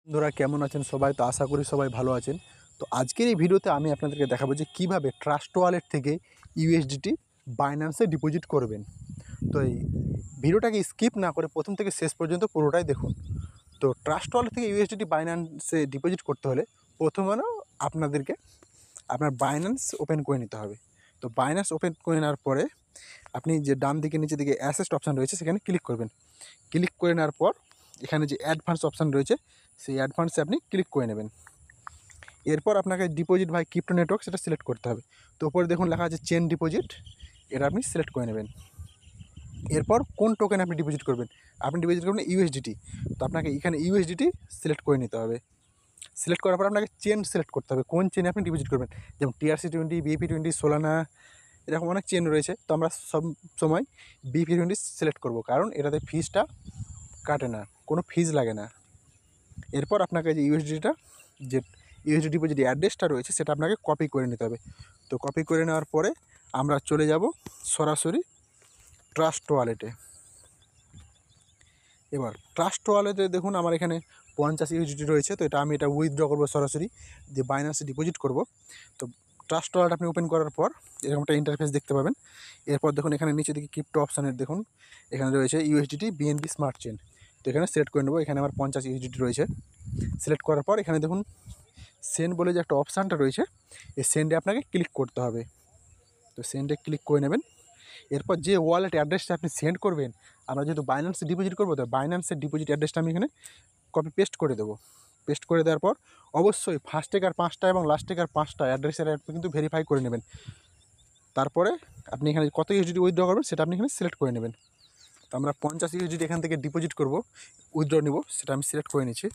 বন্ধুরা কেমন আছেন সবাই? তো আশা করি সবাই ভালো আছেন। তো আজকের এই ভিডিওতে আমি আপনাদেরকে দেখাবো যে কীভাবে ট্রাস্ট ওয়ালেট থেকে ইউএসডিটি বাইন্যান্সে ডিপোজিট করবেন। তো এই ভিডিওটাকে স্কিপ না করে প্রথম থেকে শেষ পর্যন্ত পুরোটাই দেখুন। তো ট্রাস্ট ওয়ালেট থেকে ইউএসডিটি বাইন্যান্সে ডিপোজিট করতে হলে প্রথমে আপনাদেরকে আপনার বাইন্যান্স ওপেন করে নিতে হবে। তো বাইন্যান্স ওপেন করে নেওয়ার পরে আপনি যে ডান দিকে নিচের দিকে অ্যাসেস্ট অপশান রয়েছে সেখানে ক্লিক করবেন। ক্লিক করে নেওয়ার পর এখানে যে অ্যাডভান্স অপশান রয়েছে সেই অ্যাডভান্সে আপনি ক্লিক করে নেবেন। এরপর আপনাকে ডিপোজিট বাই ক্রিপ্টো নেটওয়ার্ক সেটা সিলেক্ট করতে হবে। তো উপরে দেখুন লেখা আছে চেন ডিপোজিট, এটা আপনি সিলেক্ট করে নেবেন। এরপর কোন টোকেন আপনি ডিপোজিট করবেন? আপনি ডিপোজিট করবেন ইউএসডিটি। তো আপনাকে এখানে ইউএসডিটি সিলেক্ট করে নিতে হবে। সিলেক্ট করার পর আপনাকে চেন সিলেক্ট করতে হবে, কোন চেনে আপনি ডিপোজিট করবেন। যেমন TRC20, BP20, সোলানা, এরকম অনেক চেন রয়েছে। তো আমরা সব সময় BP20 সিলেক্ট করব, কারণ এটাতে ফিজটা কাটে না, কোনো ফিজ লাগে না। এরপর আপনাকে যে ইউএসডি ডিপোজিট অ্যাড্রেসটা রয়েছে সেটা আপনাকে কপি করে নিতে হবে। তো কপি করে নেওয়ার পরে আমরা চলে যাব সরাসরি ট্রাস্ট ওয়ালেটে। এবার ট্রাস্ট ওয়ালেটে দেখুন আমার এখানে 50 ইউএসডি রয়েছে। তো আমি এটা উইথড্র করবো সরাসরি, যে বাইন্যান্সে ডিপোজিট করব। তো ট্রাস্ট ওয়ালেট আপনি ওপেন করার পর এরকম একটা ইন্টারফেস দেখতে পাবেন। এরপর দেখুন এখানে নিচে দিকে ক্রিপ্টো অপশানের দেখুন এখানে রয়েছে ইউএসডিটি বিএনবি স্মার্ট চেন। তো এখানে সিলেক্ট করে নেব। এখানে আমার 50 ইউএসডিটি রয়েছে। সিলেক্ট করার পর এখানে দেখুন সেন্ড বলে যে একটা অপশানটা রয়েছে, এই সেন্ডে আপনাকে ক্লিক করতে হবে। তো সেন্ডে ক্লিক করে নেবেন। এরপর যে ওয়ালেট অ্যাড্রেসটা আপনি সেন্ড করবেন, আমরা যেহেতু বাইন্যান্সে ডিপোজিট করবো, তো বাইন্যান্সের ডিপোজিট অ্যাড্রেসটা আমি এখানে কপি পেস্ট করে দেবো। পেস্ট করে দেওয়ার পর অবশ্যই ফার্স্ট টেকার 5টা এবং লাস্ট টেকার 5টা অ্যাড্রেসের কিন্তু ভেরিফাই করে নেবেন। তারপরে আপনি এখানে কত ইউএসডি উইথড্র করবেন সেটা আপনি এখানে সিলেক্ট করে নেবেন। তো আমরা 50 ইউএসডি এখান থেকে ডিপোজিট করব, উইথড্র নেব, সেটা আমি সিলেক্ট করে নিচ্ছি।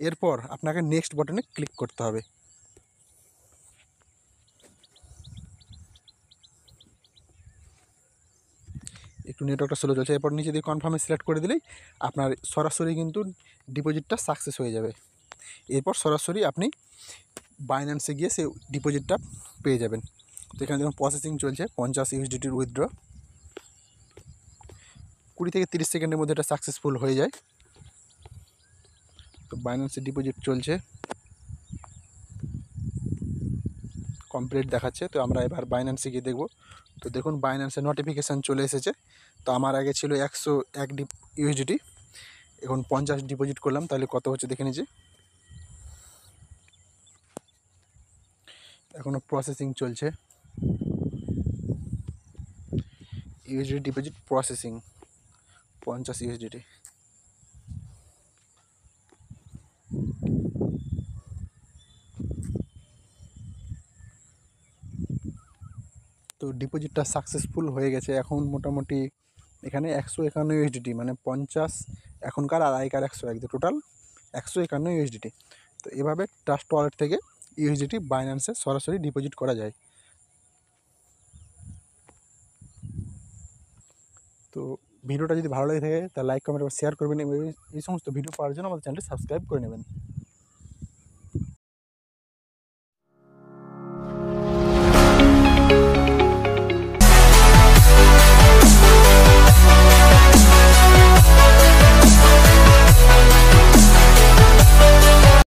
এরপর আপনাকে নেক্সট বাটনে ক্লিক করতে হবে। একটু নেটওয়ার্কটা স্লো চলছে। এরপর নিচে দিয়ে কনফার্মে সিলেক্ট করে দিলেই আপনার সরাসরি কিন্তু ডিপোজিটটা সাকসেস হয়ে যাবে। এরপর সরাসরি আপনি বাইন্যান্সে গিয়ে সেই ডিপোজিটটা পেয়ে যাবেন। তো এখানে দেখুন প্রসেসিং চলছে, 50 ইউএসডিটির উইথড্র। 20 থেকে 30 সেকেন্ডের মধ্যে এটা সাকসেসফুল হয়ে যায়। তো বাইন্যান্সে ডিপোজিট চলছে, কমপ্লিট দেখাচ্ছে। তো আমরা এবার বাইন্যান্সে গিয়ে দেখব। তো দেখুন বাইন্যান্সে নোটিফিকেশান চলে এসেছে। তো আমার আগে ছিল 101 ইউএসডিটি, এখন 50 ডিপোজিট করলাম, তাহলে কত হচ্ছে দেখে নিচ্ছি। এখনও প্রসেসিং চলছে, ইউএসডি ডিপোজিট প্রসেসিং 50 ইউএসডিটি। তো ডিপোজিটটা সাকসেসফুল হয়ে গেছে। এখন মোটামুটি এখানে 151 ইউএসডিটি, মানে 50 এখনকার আর আগেকার 101, টোটাল 151 ইউএসডিটি। তো এভাবে ট্রাস্ট ওয়ালেট থেকে ইউএসডিটি বাইন্যান্সে সরাসরি ডিপোজিট করা যায়। তো ভিডিওটা যদি ভালো লাগে থাকে তাহলে লাইক, কমেন্ট এবং শেয়ার করবেন এবং এই সমস্ত ভিডিও পাওয়ার জন্য আমাদের চ্যানেলটি সাবস্ক্রাইব করে নেবেন।